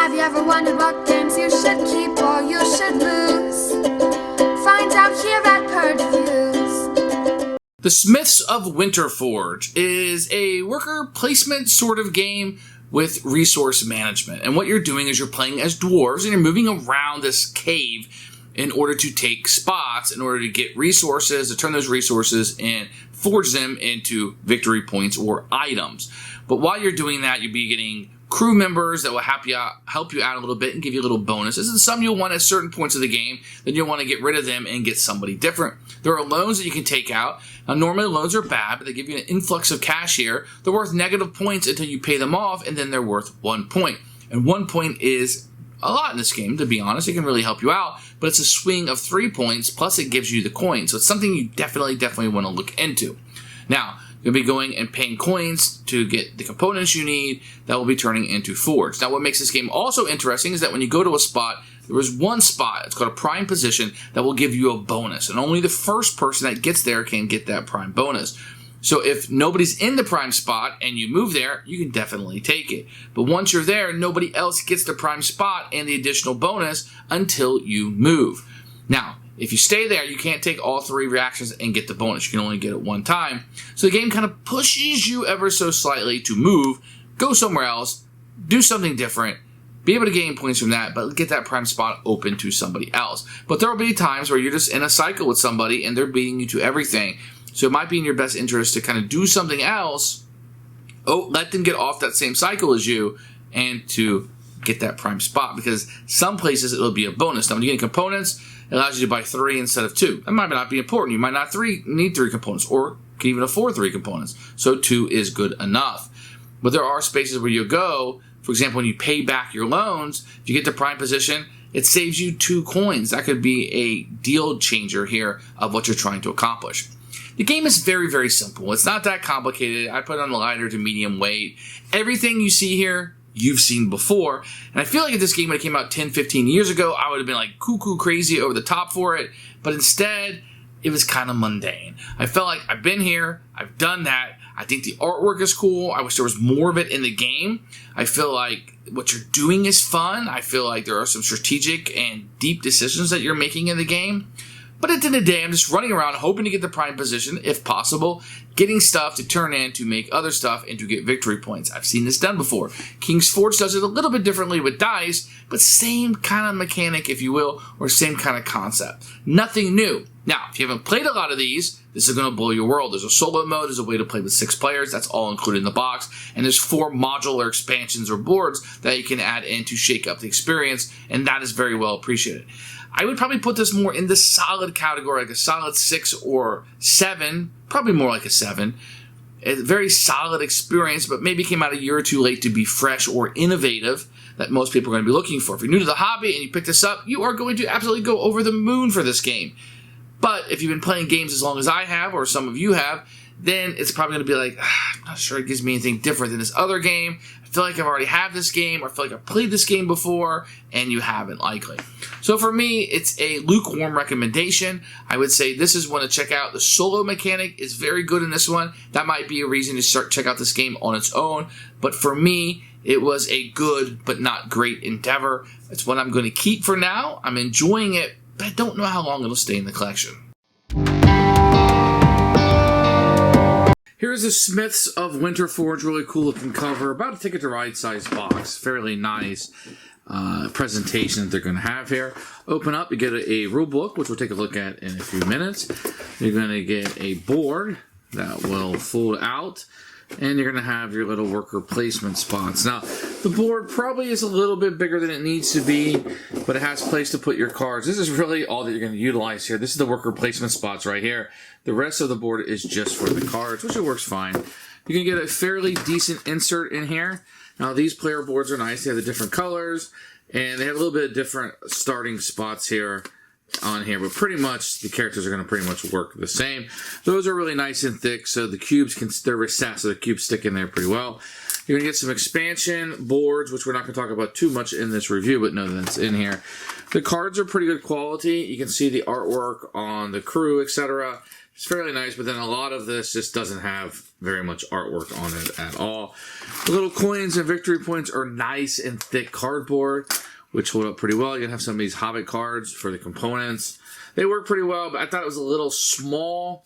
Have you ever wondered what games you should keep or you should lose? Find out here at Purge Reviews. The Smiths of Winterforge is a worker placement sort of game with resource management. And what you're doing is you're playing as dwarves and you're moving around this cave in order to take spots, in order to get resources, to turn those resources and forge them into victory points or items. But while you're doing that, you'll be getting crew members that will help you out a little bit and give you a little bonuses. And some you'll want at certain points of the game, then you'll want to get rid of them and get somebody different. There are loans that you can take out. Now, normally loans are bad, but they give you an influx of cash here. They're worth negative points until you pay them off, and then they're worth 1 point. And 1 point is a lot in this game, to be honest. It can really help you out, but it's a swing of 3 points, plus it gives you the coin. So it's something you definitely want to look into. Now, you'll be going and paying coins to get the components you need that will be turning into forge. Now, what makes this game also interesting is that when you go to a spot, there is one spot, it's called a prime position, that will give you a bonus. And only the first person that gets there can get that prime bonus. So if nobody's in the prime spot and you move there, you can definitely take it. But once you're there, nobody else gets the prime spot and the additional bonus until you move. Now, if you stay there, you can't take all 3 reactions and get the bonus. You can only get it 1 time. So the game kind of pushes you ever so slightly to move, go somewhere else, do something different, be able to gain points from that, but get that prime spot open to somebody else. But there will be times where you're just in a cycle with somebody and they're beating you to everything. So it might be in your best interest to kind of do something else, let them get off that same cycle as you, and to get that prime spot. Because some places it'll be a bonus. Now when you get components, it allows you to buy 3 instead of 2. That might not be important. You might not need 3 components, or can even afford 3 components. So 2 is good enough. But there are spaces where you go, for example, when you pay back your loans, if you get to prime position, it saves you 2 coins. That could be a deal changer here of what you're trying to accomplish. The game is very simple. It's not that complicated. I put it on the lighter to medium weight. Everything you see here, you've seen before. And I feel like if this game would have came out 10, 15 years ago, I would have been like cuckoo crazy over the top for it. But instead, it was kind of mundane. I felt like I've been here, I've done that. I think the artwork is cool. I wish there was more of it in the game. I feel like what you're doing is fun. I feel like there are some strategic and deep decisions that you're making in the game. But at the end of the day, I'm just running around hoping to get the prime position, if possible, getting stuff to turn in to make other stuff and to get victory points. I've seen this done before. King's Forge does it a little bit differently with dice, but same kind of mechanic, if you will, or same kind of concept. Nothing new. Now, if you haven't played a lot of these, this is going to blow your world. There's a solo mode. There's a way to play with 6 players. That's all included in the box. And there's 4 modular expansions or boards that you can add in to shake up the experience, and that is very well appreciated. I would probably put this more in the solid category, like a solid 6 or 7, probably more like a 7. A very solid experience, but maybe came out a year or 2 late to be fresh or innovative that most people are going to be looking for. If you're new to the hobby and you pick this up, you are going to absolutely go over the moon for this game. But if you've been playing games as long as I have, or some of you have, then it's probably going to be like, I'm not sure it gives me anything different than this other game. I feel like I've already had this game, or I feel like I've played this game before, and you haven't, likely. So for me, it's a lukewarm recommendation. I would say this is one to check out. The solo mechanic is very good in this one. That might be a reason to check out this game on its own. But for me, it was a good but not great endeavor. It's one I'm going to keep for now. I'm enjoying it, but I don't know how long it'll stay in the collection. Here's the Smiths of Winterforge, really cool looking cover, about a Ticket to Ride size box, fairly nice presentation that they're going to have here. Open up, you get a rule book, which we'll take a look at in a few minutes. You're going to get a board that will fold out, and you're going to have your little worker placement spots. Now, the board probably is a little bit bigger than it needs to be, but it has a place to put your cards. This is really all that you're going to utilize here. This is the worker placement spots right here. The rest of the board is just for the cards, which it works fine. You can get a fairly decent insert in here. Now, these player boards are nice. They have the different colors, and they have a little bit of different starting spots here on here, but pretty much the characters are going to pretty much work the same. Those are really nice and thick, so the cubes they're recessed, so the cubes stick in there pretty well. You're going to get some expansion boards, which we're not going to talk about too much in this review, but know that's in here. The cards are pretty good quality. You can see the artwork on the crew, etc. It's fairly nice, but then a lot of this just doesn't have very much artwork on it at all. The little coins and victory points are nice and thick cardboard, which hold up pretty well. You can have some of these Hobbit cards for the components. They work pretty well, but I thought it was a little small,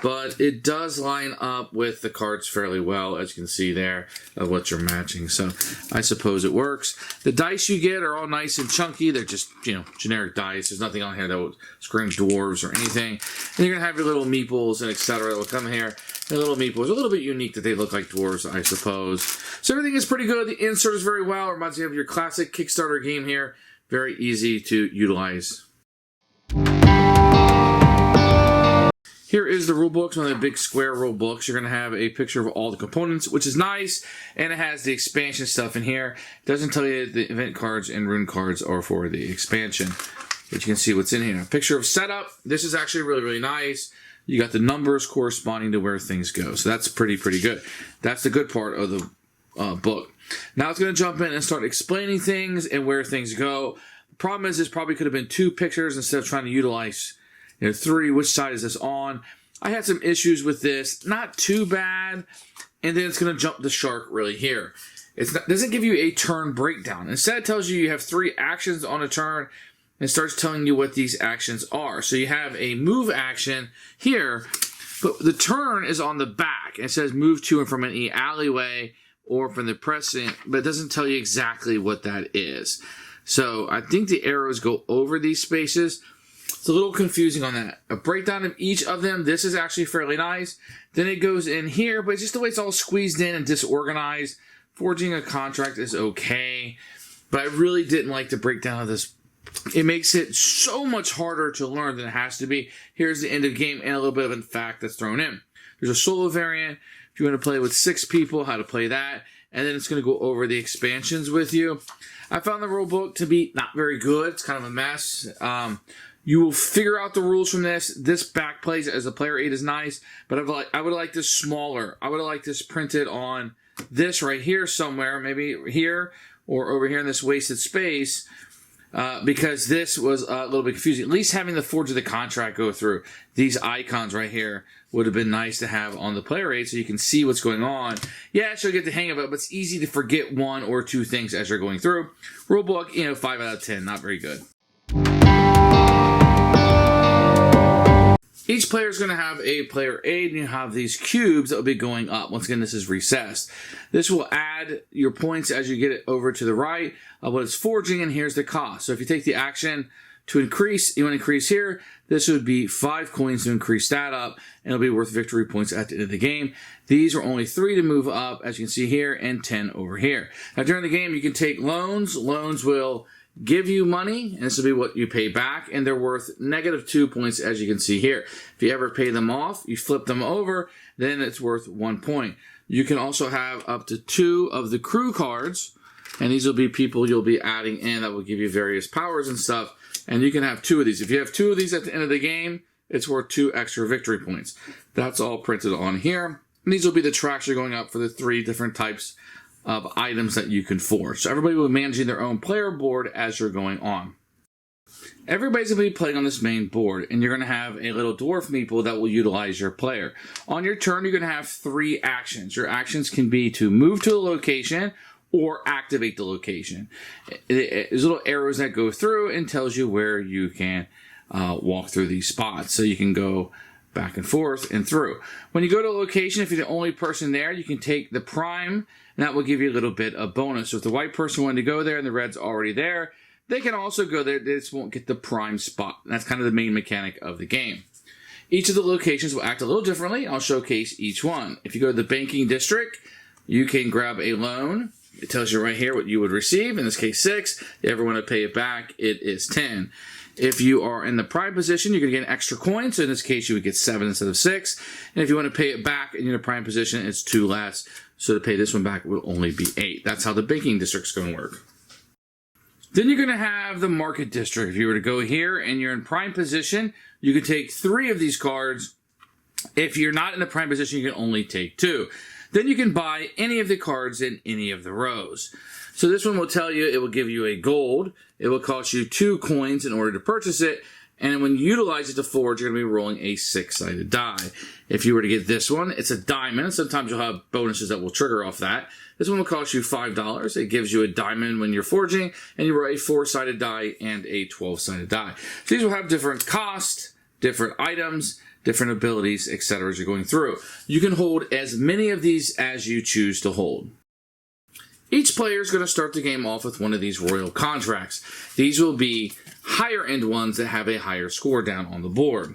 but it does line up with the cards fairly well, as you can see there, of what you're matching. So I suppose it works. The dice you get are all nice and chunky. They're just, generic dice. There's nothing on here that will scream dwarves or anything. And you're going to have your little meeples and etc. that will come here. The little meeples are a little bit unique that they look like dwarves, I suppose. So everything is pretty good. The insert is very well. It reminds me of your classic Kickstarter game here. Very easy to utilize. Here is the rule book, one of the big square rule books. You're going to have a picture of all the components, which is nice, and it has the expansion stuff in here. It doesn't tell you the event cards and rune cards are for the expansion, but you can see what's in here. A picture of setup. This is actually really, really nice. You got the numbers corresponding to where things go, so that's pretty good. That's the good part of the book. Now it's going to jump in and start explaining things and where things go. The problem is this probably could have been 2 pictures instead of trying to utilize 3, which side is this on? I had some issues with this, not too bad, and then it's going to jump the shark really here. It doesn't give you a turn breakdown. Instead, it tells you have 3 actions on a turn, and starts telling you what these actions are. So you have a move action here, but the turn is on the back. It says move to and from any alleyway or from the precedent, but it doesn't tell you exactly what that is. So I think the arrows go over these spaces. It's a little confusing on that. A breakdown of each of them. This is actually fairly nice. Then it goes in here, but just the way it's all squeezed in and disorganized. Forging a contract is okay, but I really didn't like the breakdown of this. It makes it so much harder to learn than it has to be. Here's the end of game and a little bit of a fact that's thrown in. There's a solo variant. If you want to play with 6 people, how to play that. And then it's going to go over the expansions with you. I found the rule book to be not very good. It's kind of a mess. You will figure out the rules from this. This back plays as a player aid is nice, but I would like this smaller. I would have liked this printed on this right here somewhere, maybe here or over here in this wasted space, because this was a little bit confusing. At least having the Forge of the Contract go through these icons right here would have been nice to have on the player aid so you can see what's going on. Yeah, she'll get the hang of it, but it's easy to forget 1 or 2 things as you're going through. Rulebook, 5 out of 10, not very good. Each player is going to have a player aid, and you have these cubes that will be going up. Once again, this is recessed. This will add your points as you get it over to the right of what it's forging, and here's the cost. So if you take the action to increase, you want to increase here, this would be 5 coins to increase that up, and it'll be worth victory points at the end of the game. These are only 3 to move up, as you can see here, and 10 over here. Now during the game, you can take loans. Loans will give you money, and this will be what you pay back, and they're worth -2 points, as you can see here. If you ever pay them off, you flip them over, then it's worth 1 point. You can also have up to 2 of the crew cards, and these will be people you'll be adding in that will give you various powers and stuff, and you can have 2 of these. If you have 2 of these at the end of the game, it's worth 2 extra victory points. That's all printed on here, and these will be the tracks you're going up for the 3 different types of items that you can forge. So everybody will be managing their own player board as you're going on. Everybody's going to be playing on this main board, and you're going to have a little dwarf meeple that will utilize your player. On your turn, you're going to have 3 actions. Your actions can be to move to a location or activate the location. There's little arrows that go through and tells you where you can walk through these spots. So you can go back and forth and through. When you go to a location, if you're the only person there, you can take the prime, and that will give you a little bit of bonus. So if the white person wanted to go there and the red's already there, they can also go there. They just won't get the prime spot. And that's kind of the main mechanic of the game. Each of the locations will act a little differently. I'll showcase each one. If you go to the banking district, you can grab a loan. It tells you right here what you would receive. In this case, 6. If you ever want to pay it back, it is 10. If you are in the prime position, you're going to get an extra coin. So in this case, you would get 7 instead of 6. And if you want to pay it back and you're in a prime position, it's 2 less. So to pay this one back will only be 8. That's how the banking district's going to work. Then you're going to have the market district. If you were to go here and you're in prime position, you can take 3 of these cards. If you're not in the prime position, you can only take 2. Then you can buy any of the cards in any of the rows. So this one will tell you, it will give you a gold. It will cost you 2 coins in order to purchase it. And when you utilize it to forge, you're going to be rolling a 6-sided die. If you were to get this one, it's a diamond. Sometimes you'll have bonuses that will trigger off that. This one will cost you $5. It gives you a diamond when you're forging, and you roll a 4-sided die and a 12-sided die. So these will have different costs, different items, different abilities, etc. as you're going through. You can hold as many of these as you choose to hold. Each player is going to start the game off with one of these royal contracts. These will be higher end ones that have a higher score down on the board.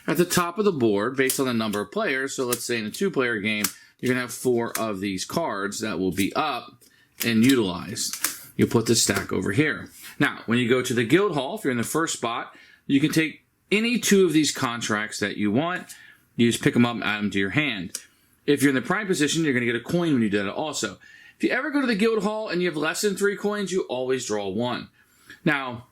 At the top of the board, based on the number of players, so let's say in a 2-player game, you're going to have 4 of these cards that will be up and utilized. You'll put the stack over here. Now, when you go to the guild hall, if you're in the first spot, you can take any 2 of these contracts that you want. You just pick them up and add them to your hand. If you're in the prime position, you're going to get a coin when you do that also. If you ever go to the guild hall and you have less than 3 coins, you always draw 1. Now,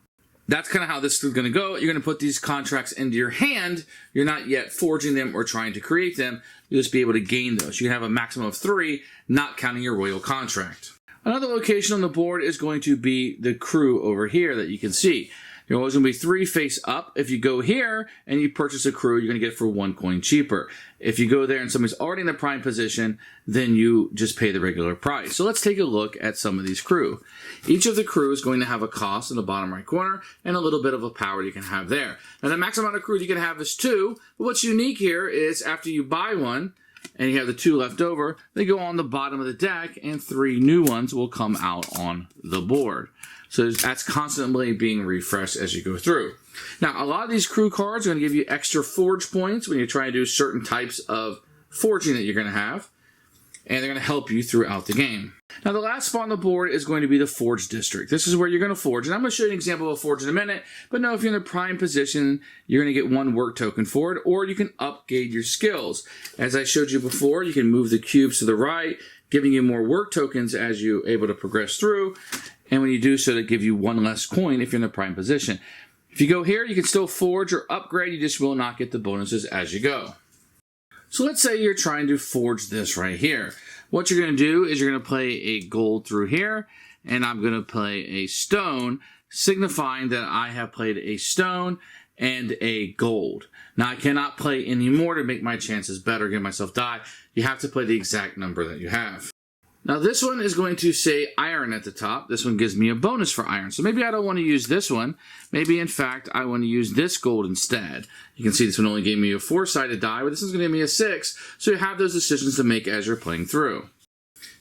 that's kind of how this is going to go. You're going to put these contracts into your hand. You're not yet forging them or trying to create them. You'll just be able to gain those. You can have a maximum of 3, not counting your royal contract. Another location on the board is going to be the crew over here that you can see. You're always going to be 3 face up. If you go here and you purchase a crew, you're going to get it for 1 coin cheaper. If you go there and somebody's already in the prime position, then you just pay the regular price. So let's take a look at some of these crew. Each of the crew is going to have a cost in the bottom right corner and a little bit of a power you can have there. Now the maximum amount of crew you can have is 2, but what's unique here is after you buy one, and you have the 2 left over, they go on the bottom of the deck, and 3 new ones will come out on the board. So that's constantly being refreshed as you go through. Now, a lot of these crew cards are going to give you extra forge points when you're trying to do certain types of forging that you're going to have, and they're going to help you throughout the game. Now, the last spot on the board is going to be the Forge District. This is where you're going to forge, and I'm going to show you an example of a forge in a minute, but know if you're in the prime position, you're going to get 1 work token for it, or you can upgrade your skills. As I showed you before, you can move the cubes to the right, giving you more work tokens as you're able to progress through, and when you do so, they give you 1 less coin if you're in the prime position. If you go here, you can still forge or upgrade, you just will not get the bonuses as you go. So let's say you're trying to forge this right here. What you're going to do is you're going to play a gold through here, and I'm going to play a stone, signifying that I have played a stone and a gold. Now, I cannot play any more to make my chances better, give myself die. You have to play the exact number that you have. Now, this one is going to say iron at the top. This one gives me a bonus for iron. So maybe I don't want to use this one. Maybe, in fact, I want to use this gold instead. You can see this one only gave me a 4-sided die, but this one's going to give me a 6. So you have those decisions to make as you're playing through.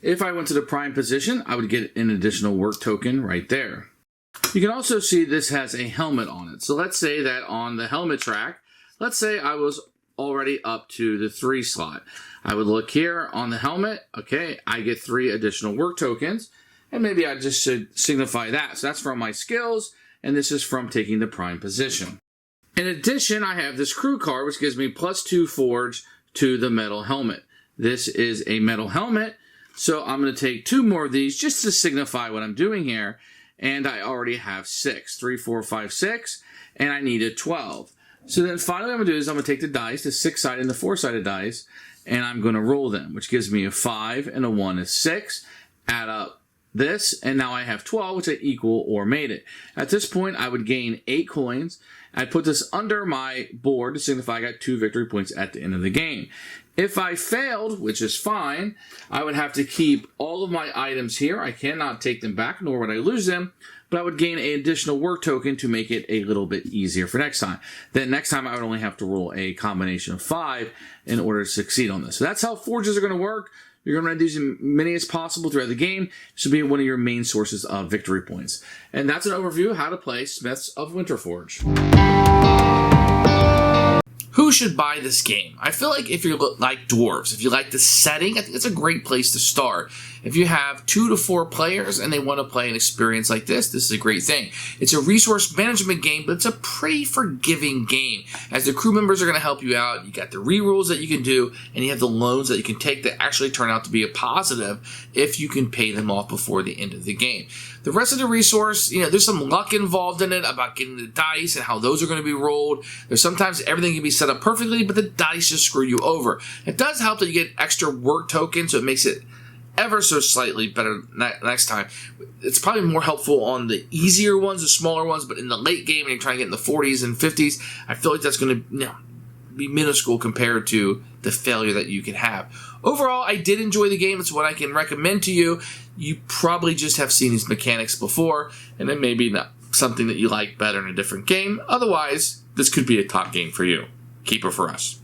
If I went to the prime position, I would get an additional work token right there. You can also see this has a helmet on it. So let's say that on the helmet track, let's say I was already up to the 3 slot. I would look here on the helmet. Okay, I get 3 additional work tokens, and maybe I just should signify that. So that's from my skills, and this is from taking the prime position. In addition, I have this crew card, which gives me +2 forge to the metal helmet. This is a metal helmet, so I'm going to take 2 more of these just to signify what I'm doing here, and I already have 6. 3, 4, 5, 6, and I need a 12. So then finally what I'm going to do is I'm going to take the dice, the 6-sided and the 4-sided dice, and I'm going to roll them, which gives me a 5 and a 1 is 6. Add up this, and now I have 12, which I equal or made it. At this point, I would gain 8 coins. I'd put this under my board to signify I got 2 victory points at the end of the game. If I failed, which is fine, I would have to keep all of my items here. I cannot take them back, nor would I lose them, but I would gain an additional work token to make it a little bit easier for next time. Then next time I would only have to roll a combination of 5 in order to succeed on this. So that's how forges are going to work. You're going to do as many as possible throughout the game. This will be one of your main sources of victory points. And that's an overview of how to play Smiths of Winterforge. Who should buy this game? I feel like if you like dwarves, if you like the setting, I think it's a great place to start. If you have 2 to 4 players and they want to play an experience like this is a great thing. It's a resource management game, but it's a pretty forgiving game. As the crew members are going to help you out, you got the rerolls that you can do, and you have the loans that you can take that actually turn out to be a positive if you can pay them off before the end of the game. The rest of the resource, there's some luck involved in it about getting the dice and how those are going to be rolled. There's sometimes everything can be set up perfectly, but the dice just screw you over. It does help that you get extra work tokens, so it makes it ever so slightly better next time. It's probably more helpful on the easier ones, the smaller ones, but in the late game, when you're trying to get in the 40s and 50s, I feel like that's going to be minuscule compared to the failure that you can have. Overall, I did enjoy the game. It's what I can recommend to you. You probably just have seen these mechanics before, and then maybe not something that you like better in a different game. Otherwise, this could be a top game for you. Keeper for us.